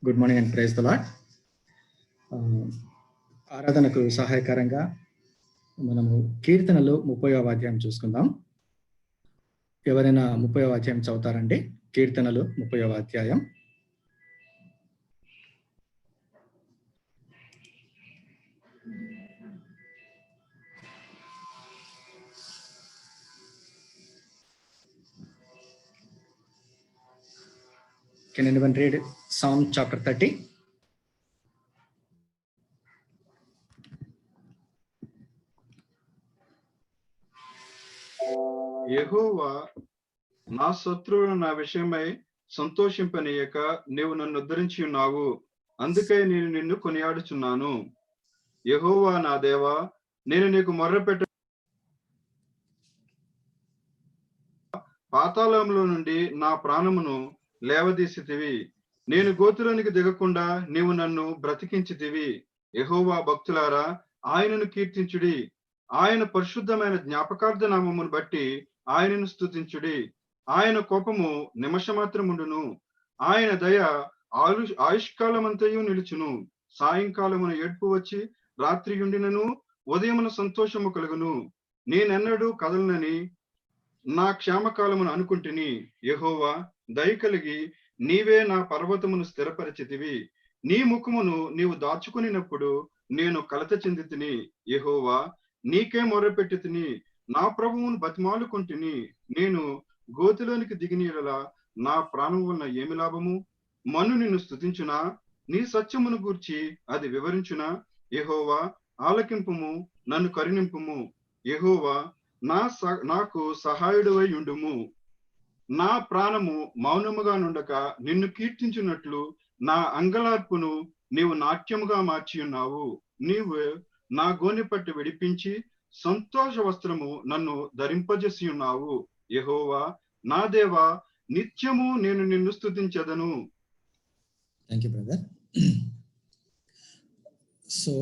Good morning and praise the lord. ఆరాధనకు సహాయకరంగా మనము కీర్తనలు 30వ అధ్యాయం చూసుకుందాం. ఎవరైనా 30వ అధ్యాయం చదువుతారండి? కీర్తనలు 30వ అధ్యాయం. Can anyone read Psalm chapter 30? యెహోవా నా శత్రువులు నా విషయమై సంతోషింపనీయక నీవు నన్ను ఉద్ధరించి ఉన్నావు, అందుకై నేను నిన్ను కొనియాడుచున్నాను. యెహోవా నా దేవా, నేను నీకు మొర్రపెట్ట పాతాళంలో నుండి నా ప్రాణమును లేవదీసితివి. నేను గోతులోనికి దిగకుండా నీవు నన్ను బ్రతికించితివి. యెహోవా భక్తులారా, ఆయనను కీర్తించుడి. ఆయన పరిశుద్ధమైన జ్ఞాపకార్థ నామమును బట్టి ఆయనను స్తుతించుడి. ఆయన కోపము నిమిషమాత్రముండును, ఆయన దయ ఆయుష్కాలమంతయు నిలుచును. సాయంకాలమున ఏడ్పు వచ్చి రాత్రి ఉండినను ఉదయమున సంతోషము కలుగును. నేనెన్నడూ కదలనని నా క్షేమకాలమును అనుకుంటుని. యెహోవా దయ కలిగి నీవే నా పర్వతమును స్థిరపరిచితివి. నీ ముఖమును నీవు దాచుకునినప్పుడు నేను కలత చెందితిని. యెహోవా నీకే మొర్రపెట్టుతిని, నా ప్రభువును బతిమాలుకొంటిని. నేను గోతిలోనికి దిగిన యెడల నా ప్రాణం వలన ఏమి లాభము? మన్ను నిన్ను స్తుతించునా? నీ సత్యమును గూర్చి అది వివరించునా? యెహోవా ఆలకింపుము, నన్ను కరుణింపుము. యెహోవా నాకు సహాయుడవై ఉండుము. నా ప్రాణము మౌనముగా నుండక నిన్ను కీర్తించున్నట్లు నా అంగలార్పును నీవు నాట్యముగా మార్చి ఉన్నావు. నీవు నా గోనె పట్టు విడిపించి సంతోష వస్త్రము నన్ను ధరింపజేసి ఉన్నావు. యెహోవా నా దేవా, నిత్యము నేను నిన్ను స్తుతించెదను. Thank you, brother. So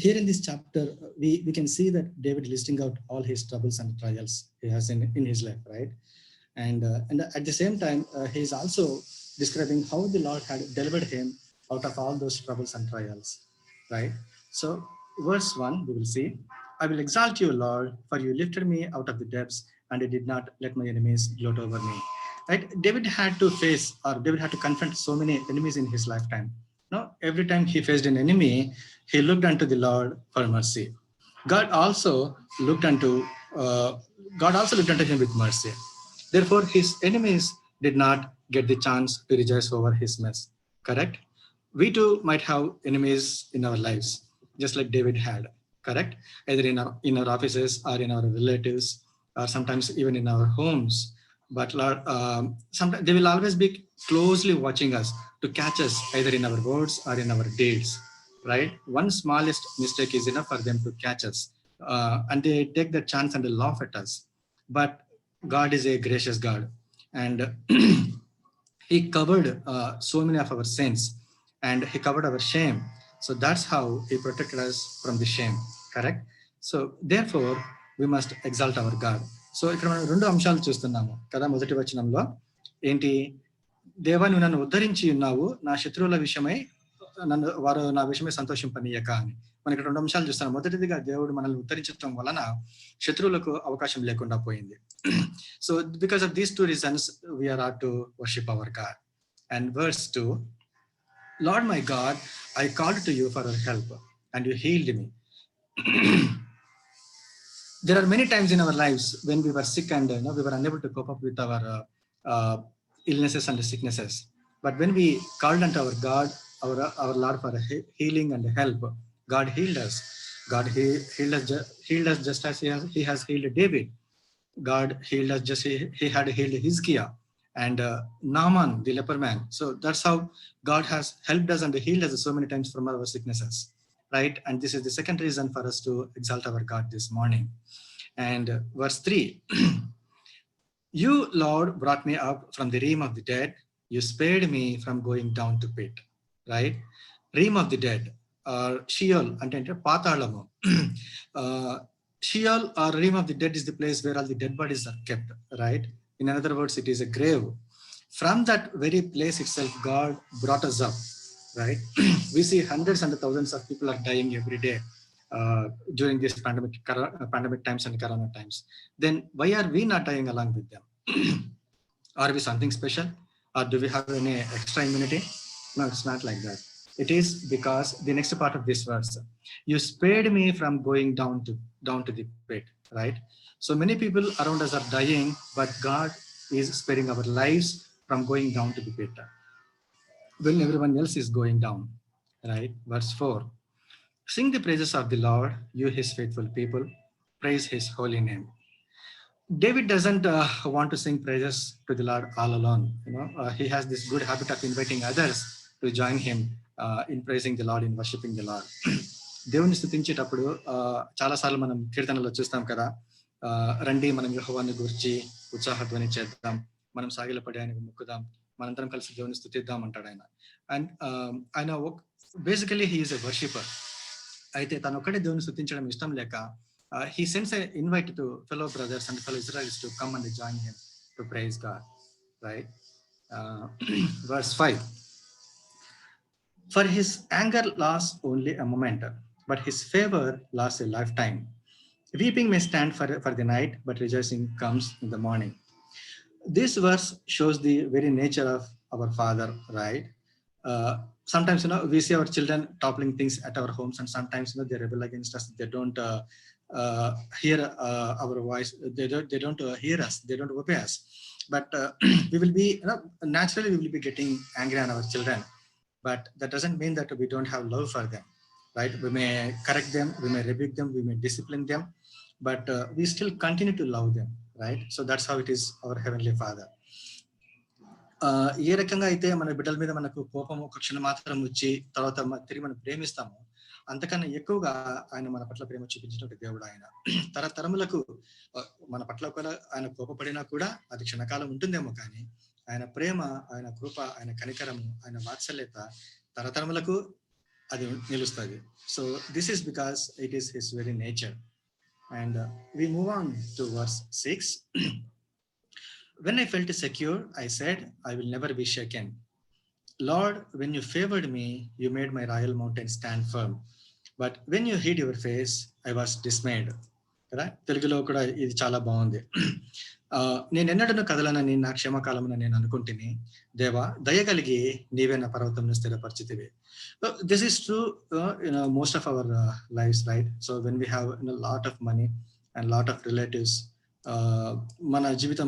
here in this chapter we can see that David listing out all his troubles and trials he has in his life, right? And at the same time he is also describing how the Lord had delivered him out of all those troubles and trials, right? So verse 1 we will see, I will exalt you, Lord, for you lifted me out of the depths and you did not let my enemies gloat over me. Right? David had to confront so many enemies in his lifetime. No, every time he faced an enemy, he looked unto the Lord for mercy. God also looked unto him with mercy. Therefore, his enemies did not get the chance to rejoice over his mess. Correct? We too might have enemies in our lives, just like David had. Correct? Either in our offices or in our relatives, or sometimes even in our homes. But Lord, sometimes they will always be closely watching us to catch us either in our words or in our deeds, right? One smallest mistake is enough for them to catch us, and they take the chance and they laugh at us. But God is a gracious God, and he covered so many of our sins, and he covered our shame. So that's how he protected us from the shame. Correct? So therefore we must exalt our God. So ఇక్కడ మనం రెండు అంశాలు చూస్తున్నాము కదా. మొదటి వచనంలో ఏంటి? దేవా, నువ్వు నన్ను ఉద్ధరించి ఉన్నావు, నా శత్రువుల విషయమై వారు నా విషయమై సంతోషింపనీయక అని. మనం ఇక్కడ రెండు అంశాలు చూస్తున్నాం. మొదటిదిగా దేవుడు మనల్ని ఉద్ధరించడం వలన శత్రువులకు అవకాశం లేకుండా పోయింది. So because of these 2 reasons we are ought to worship our God. And verse 2, Lord my God, I called to you for help and you healed me. There are many times in our lives when we were sick and we were unable to cope up with our illnesses and sicknesses. But when we called unto our God, our Lord for healing and help, God healed us. God healed us just as he has healed David. God healed us just he had healed Hizkiah and Naaman, the leper man. So that's how God has helped us and healed us so many times from our sicknesses. Right? And this is the second reason for us to exalt our God this morning. And verse 3, you, Lord, brought me up from the realm of the dead. You spared me from going down to pit. Right? Realm of the dead, or Sheol, ante Patalamu. Sheol or realm of the dead is the place where all the dead bodies are kept. Right? In other words, it is a grave. From that very place itself, God brought us up, right? We see hundreds and thousands of people are dying every day during this pandemic times and corona times. Then why are we not dying along with them? Are we something special? Or do we have any extra immunity? No, it's not like that. It is because the next part of this verse, you spared me from going down to the pit, right? So many people around us are dying, but God is sparing our lives from going down to the pit when everyone else is going down, right? Verse 4. Sing the praises of the Lord, you his faithful people, praise his holy name. David doesn't want to sing praises to the Lord all alone. He has this good habit of inviting others to join him in praising the Lord, in worshiping the Lord. దేవుని స్తుతించేటప్పుడు చాలాసార్లు మనం కీర్తనలో చూస్తాం కదా, రండి మనం యెహోవాను గురించి ఉత్సాహధ్వని చేద్దాం, మనం సాగిలపడి ఆయనకు మొక్కుదాం, మనందరం కలిసి దేవుని స్తుతిద్దాం అంటాడు ఆయన. అండ్ ఆయన basically he is a worshipper. అయితే తను ఒక్కడే దేవుని స్తుతించడం ఇష్టం లేక he sends an invite to fellow brothers and fellow Israelites to come and join him to praise God, right? Verse 5. For his anger lasts only a moment, but his favor lasts a lifetime. Weeping may stand for the night, but rejoicing comes in the morning. This verse shows the very nature of our Father, right? Sometimes, we see our children toppling things at our homes, and sometimes, they rebel against us. They don't hear our voice. They don't hear us. They don't obey us. But we will be, naturally, we will be getting angry on our children. But that doesn't mean that we don't have love for them, right? We may correct them, we may rebuke them, we may discipline them, but we still continue to love them, right? So that's how it is our Heavenly Father. ఏ రకంగా అయితే మన బిడ్డల మీద మనకు కోపం ఒక క్షణం మాత్రం వచ్చి తర్వాత తిరిగి మనం ప్రేమిస్తాము, అంతకన్నా ఎక్కువగా ఆయన మన పట్ల ప్రేమ చూపించినటువంటి దేవుడు ఆయన. తరతరములకు మన పట్ల కూడా ఆయన కోపపడినా కూడా అది క్షణకాలం ఉంటుందేమో, కానీ ఆయన ప్రేమ, ఆయన కృప, ఆయన కనికరము, ఆయన వాత్సల్యత తరతరములకు అది నిలుస్తుంది. So this is because it is his very nature. And we move on to verse 6. When I felt secure, I said, I will never be shaken. Lord, when you favored me, you made my royal mountain stand firm. But when you hid your face, I was dismayed. కదా, తెలుగులో కూడా ఇది చాలా బాగుంది. నేను ఎన్నడను కదలనని నా క్షేమకాలమున నేను అనుకుంటుని, దేవా దయగలిగి నీవే నా పర్వతంను స్థిరపరిచితివి. This is true most of our lives, right? So when we have a lot of money and lot of relatives, మన జీవితం,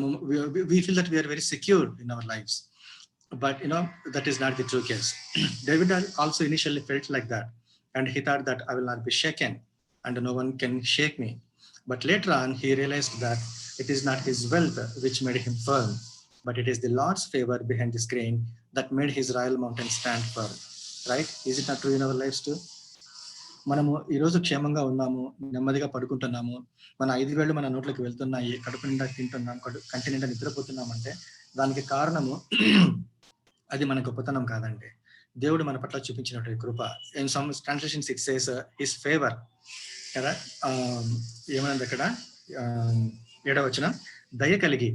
we feel that we are very secure in our lives, but that is not the true case. David also initially felt like that, and he thought that I will not be shaken and no one can shake me. But later on he realized that it is not his wealth which made him firm, but it is the Lord's favor behind the screen that made his royal mountain stand firm, right? Is it not true in our lives too? మనము ఈరోజు క్షేమంగా ఉన్నాము, నెమ్మదిగా పడుకుంటున్నాము, మన 5 వేళ్ళు మన నోట్లోకి వెళ్తున్నాయి, కడుపు నిండా తింటున్నాం, కంటి నిండా నిద్రపోతున్నామంటే దానికి కారణము అది మన గొప్పతనం కాదండి, దేవుడు మన పట్ల చూపించినటువంటి కృప. In some translations it says his favour కదా. ఏమన్నది అక్కడ 7వ వచనం, దయ కలిగి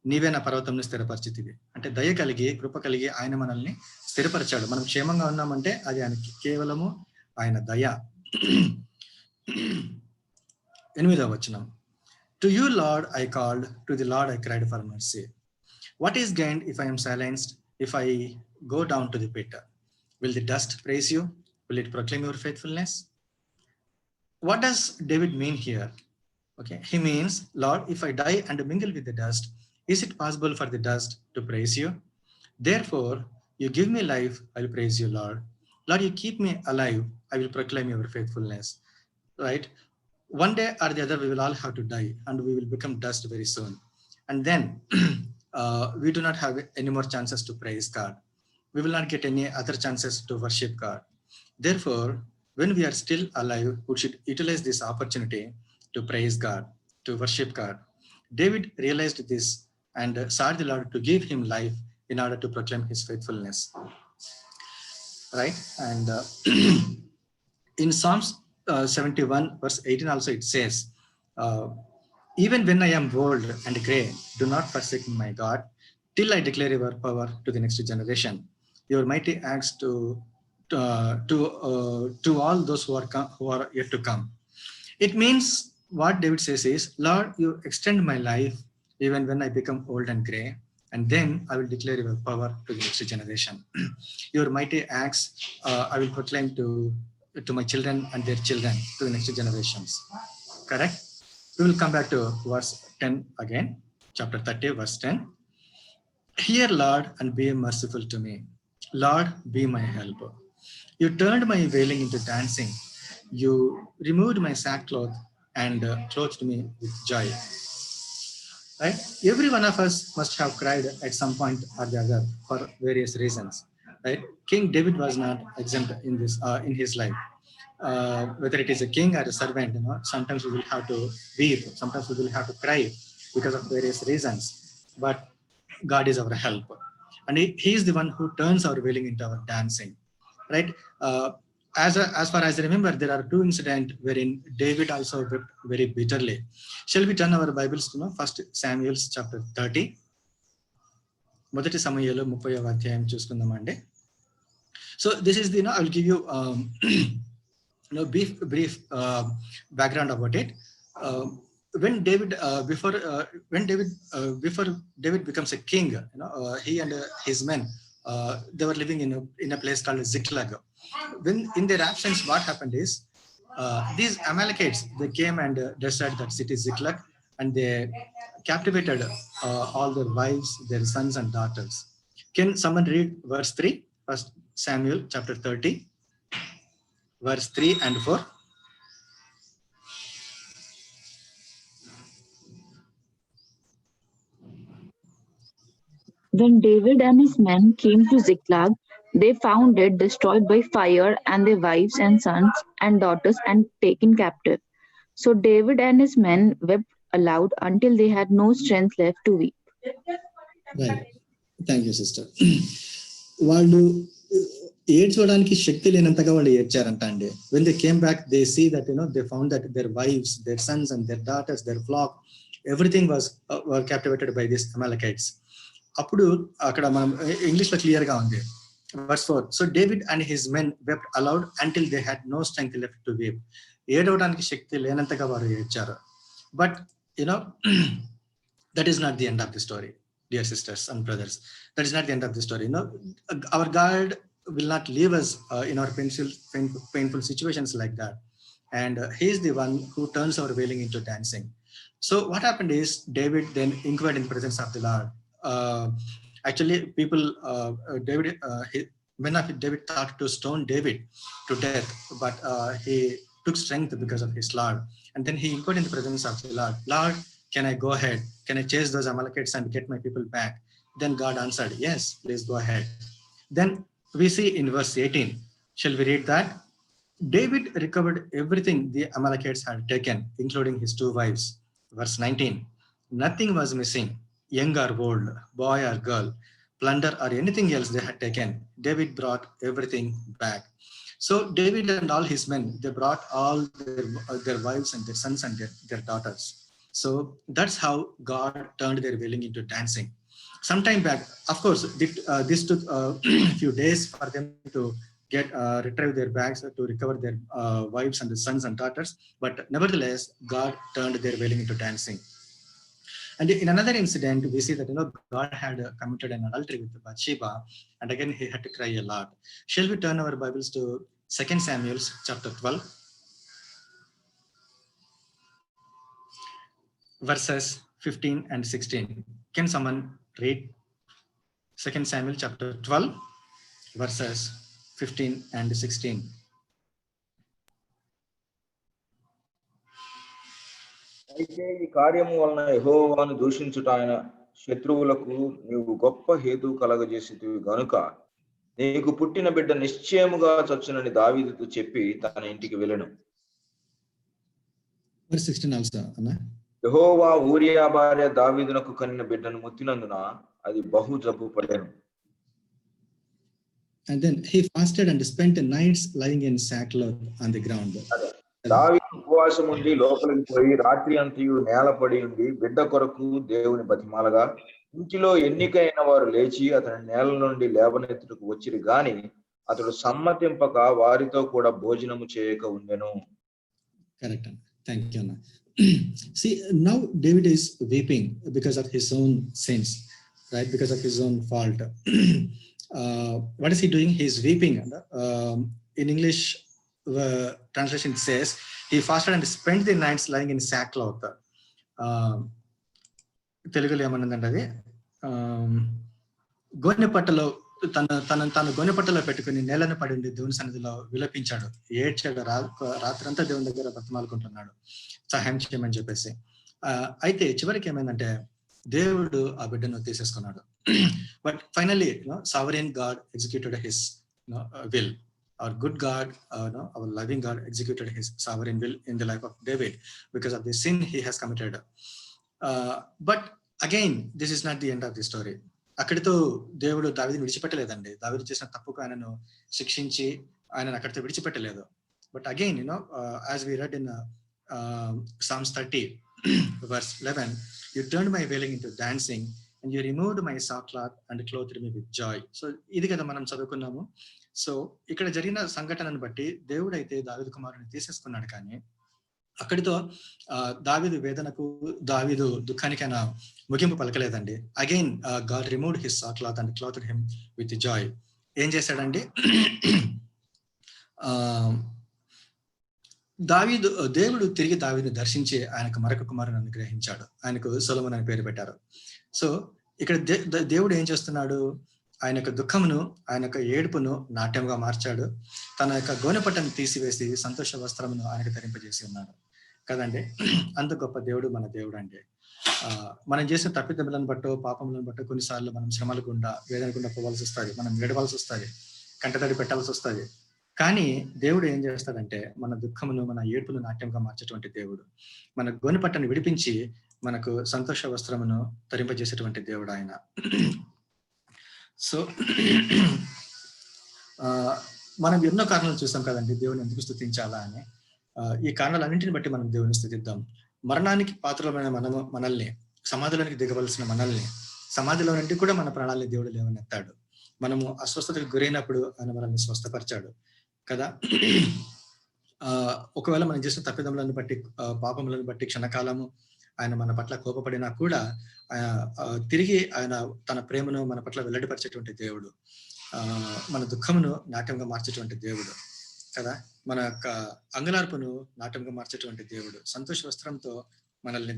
నీవే నా పర్వతంను స్థిరపరిచితివి. అంటే దయ కలిగి, కృప కలిగి ఆయన మనల్ని స్థిరపరిచాడు. మనం క్షేమంగా ఉన్నామంటే అది ఆయనకి కేవలము ఆయన దయ. 8వ వచనం, to you lord I called, to the lord I cried for mercy. What is gained if I am silenced, if I go down to the pit? Will the dust praise you? Will it proclaim your faithfulness? What does David mean here? Okay, he means, Lord, if I die and mingle with the dust, is it possible for the dust to praise you? Therefore, you give me life, I will praise you, Lord. Lord, you keep me alive, I will proclaim your faithfulness. Right? One day or the other, we will all have to die and we will become dust very soon. And then we do not have any more chances to praise God. We will not get any other chances to worship God. Therefore, when we are still alive, we should utilize this opportunity to praise God, to worship God. David realized this and sought the Lord to give him life in order to proclaim his faithfulness. Right? And in Psalms 71 verse 18 also it says, even when I am old and gray, do not forsake me, my God. till I declare your power to the next generation, your mighty acts to all those who are yet to come. It means what David says is, Lord, you extend my life even when I become old and gray, and then I will declare your power to the next generation. Your mighty acts I will proclaim to my children and their children, to the next generations. Correct? We will come back to verse 10 again, chapter 30, verse 10. Hear, Lord, and be merciful to me. Lord, be my helper. You turned my wailing into dancing. You removed my sackcloth and clothed me with joy. Right? Every one of us must have cried at some point or the other for various reasons. Right? King David was not exempt in this in his life. Whether it is a king or a servant, sometimes we will have to weep, sometimes we will have to cry because of various reasons. But God is our help, and he is the one who turns our wailing into our dancing. Right? As far as I remember, there are two incidents wherein David also wept very bitterly. Shall we turn our Bibles to 1 Samuel chapter 30? మొదటి సమూయేలు 30వ అధ్యాయం చూసుకుందామండి. So this is the, I will give you brief background about it. When David before David becomes a king, he and his men they were living in a place called Ziklag. When in their absence, what happened is these Amalekites, they came and destroyed that city Ziklag, and they captivated all their wives, their sons and daughters. Can someone read verse 3? 1 Samuel chapter 30, verse 3 and 4. When David and his men came to Ziklag, they found it destroyed by fire, and their wives and sons and daughters and taken captive. So David and his men wept aloud until they had no strength left to weep. Right. Thank you, sister. వాళ్ళు ఏడ్చడానికి శక్తి లేనంతగా వాళ్ళు ఏడ్చారంట అండి. When they came back, they see that they found that their wives, their sons and their daughters, their flock, everything were captivated by these Amalekites. అప్పుడు అక్కడ మనం English లో clear గా ఉంది, verse 4. So David and his men wept aloud until they had no strength left to weep. ఏడవడానికి శక్తి లేనంతగా వారు ఏడ్చారు. But that is not the end of the story, dear sisters and brothers. That is not the end of the story. Our God will not leave us in our painful situations like that. And he is the one who turns our wailing into dancing. So what happened is, David then inquired in the presence of the Lord. Actually, people, David thought to stone David to death, but he took strength because of his Lord. And then he inquired in the presence of the Lord, Lord, can I go ahead? Can I chase those Amalekites and get my people back? Then God answered, yes, please go ahead. Then we see in verse 18, shall we read that? David recovered everything the Amalekites had taken, including his two wives. Verse 19, nothing was missing, young or old, boy or girl, plunder or anything else they had taken. David brought everything back. So David and all his men, they brought all their wives and their sons and their daughters. So that's how God turned their wailing into dancing. Sometime back, of course, this took a few days for them to retrieve their bags, to recover their wives and their sons and daughters. But nevertheless, God turned their wailing into dancing. And in another incident, we see that God had committed an adultery with Bathsheba, and again he had to cry a lot. Shall we turn our Bibles to 2 Samuel chapter 12, verses 15 and 16. Can someone read 2 Samuel chapter 12, verses 15 and 16? అయితే ఈ కార్యము వలన యెహోవాను దూషించుట ఆయన శత్రువులకు నీవు గొప్ప హేతు కలగజేసితివి గనుక నీకు పుట్టిన బిడ్డ నిశ్చయముగా చచ్చునని దావీదుతో చెప్పి తన ఇంటికి వెళ్ళెను. Verse 16 also, Anna. యెహోవా ఊరియా భార్య దావీదునకు కనిన బిడ్డను ముత్తినందున అది బహు జబ్బు పడెను. And then he fasted and spent nights lying in sackcloth on the ground. దావీదు ఉపవాసం ఉండి లోపలికి పోయి రాత్రి అంతయు నేలపడి ఉండి బిడ్డ కొరకు దేవుని బతిమాలగా ఇంటిలో ఎన్నికైన వారు లేచి అతని నేల నుండి లేవనెత్తుటకు వచ్చిరి గాని అతడు సమ్మతింపక వారితో కూడా భోజనము చేయక ఉండెను. Correct. Thank you, Anna. See, now David is weeping because of his own sins, right? Because of his own fault. What is he doing? He is weeping. In English translation it says, he fasted and spent the nights lying in sackcloth. తెలుగులో ఏమన్నదంటే అది గోనెపట్టలో తను గోనెపట్టలో పెట్టుకుని నేలను పడి ఉండి దేవుని సన్నిధిలో విలపించాడు, ఏడ్చాడు, రాత్రంతా దేవుని దగ్గర బ్రతమాలుకుంటున్నాడు సహాయం చేయమని చెప్పేసి. అయితే చివరికి ఏమైందంటే దేవుడు ఆ బిడ్డను తీసేసుకున్నాడు. But finally sovereign God executed his will. Our good God, our loving God executed his sovereign will in the life of David because of the sin he has committed. But again, this is not the end of the story. అక్కడితో దేవుడు దావీదుని విడిచిపెట్టలేదండి. దావీదు చేసిన తప్పుకు ఆయనను శిక్షించి ఆయనను అక్కడితో విడిచిపెట్టలేదు. But again as we read in Psalms 30 verse 11, you turned my wailing into dancing and you removed my sackcloth and clothed me with joy. So ఇది కదా మనం చదువుకున్నాము. సో ఇక్కడ జరిగిన సంఘటనను బట్టి దేవుడు అయితే దావీదు కుమారుని తీసేసుకున్నాడు, కానీ అక్కడితో దావీదు వేదనకు, దావీదు దుఃఖానికి ఆయన ముగింపు పలకలేదండి. Again God removed his sackcloth and clothed him with joy. ఏం చేశాడండి? దేవుడు తిరిగి దావీదుని దర్శించి ఆయనకు మరొక కుమారుని అనుగ్రహించాడు. ఆయనకు సొలొమోను అని పేరు పెట్టారు. సో ఇక్కడ దేవుడు ఏం చేస్తున్నాడు? ఆయన యొక్క దుఃఖమును, ఆయన యొక్క ఏడుపును నాట్యంగా మార్చాడు. తన యొక్క గోనెపట్టను తీసివేసి సంతోష వస్త్రమును ఆయనకు ధరింపజేసి ఉన్నాడు కదండి. అంత గొప్ప దేవుడు మన దేవుడు అంటే. మనం చేసిన తప్పిదములను బట్టో పాపములను బట్టో కొన్నిసార్లు మనం శ్రమల గుండా, వేదన గుండా పోవాల్సి వస్తుంది, మనం ఏడవలసి వస్తుంది, కంటతడి పెట్టాల్సి వస్తుంది. కానీ దేవుడు ఏం చేస్తాడంటే మన దుఃఖమును, మన ఏడుపును నాట్యంగా మార్చేటువంటి దేవుడు. మన గోనెపట్టను విడిపించి మనకు సంతోష వస్త్రమును ధరింపజేసేటువంటి దేవుడు ఆయన. సో మనం ఎన్నో కారణాలు చూస్తాం కదండి దేవుని ఎందుకు స్తుతించాలా అని. ఈ కారణాలన్నింటిని బట్టి మనం దేవుని స్తుతిద్దాం. మరణానికి పాత్రమైన మనల్ని, సమాధిలోనికి దిగవలసిన మనల్ని, సమాధిలో నుండి కూడా మన ప్రాణాలని దేవుడు లేవనెత్తాడు. మనము అస్వస్థతకు గురైనప్పుడు ఆయన మనల్ని స్వస్థపరిచాడు కదా. ఒకవేళ మనం చేసిన తప్పిదములను బట్టి, పాపములను బట్టి క్షణకాలము ఆయన మన పట్ల కోపపడినా కూడా తిరిగి ఆయన తన ప్రేమను మన పట్ల వెల్లడిపరిచేటువంటి దేవుడు, మన దుఃఖమును నాట్యంగా మార్చేటువంటి దేవుడు కదా. మన యొక్క అంగలార్పును నాట్యంగా మార్చేటువంటి దేవుడు, సంతోష వస్త్రంతో మనల్ని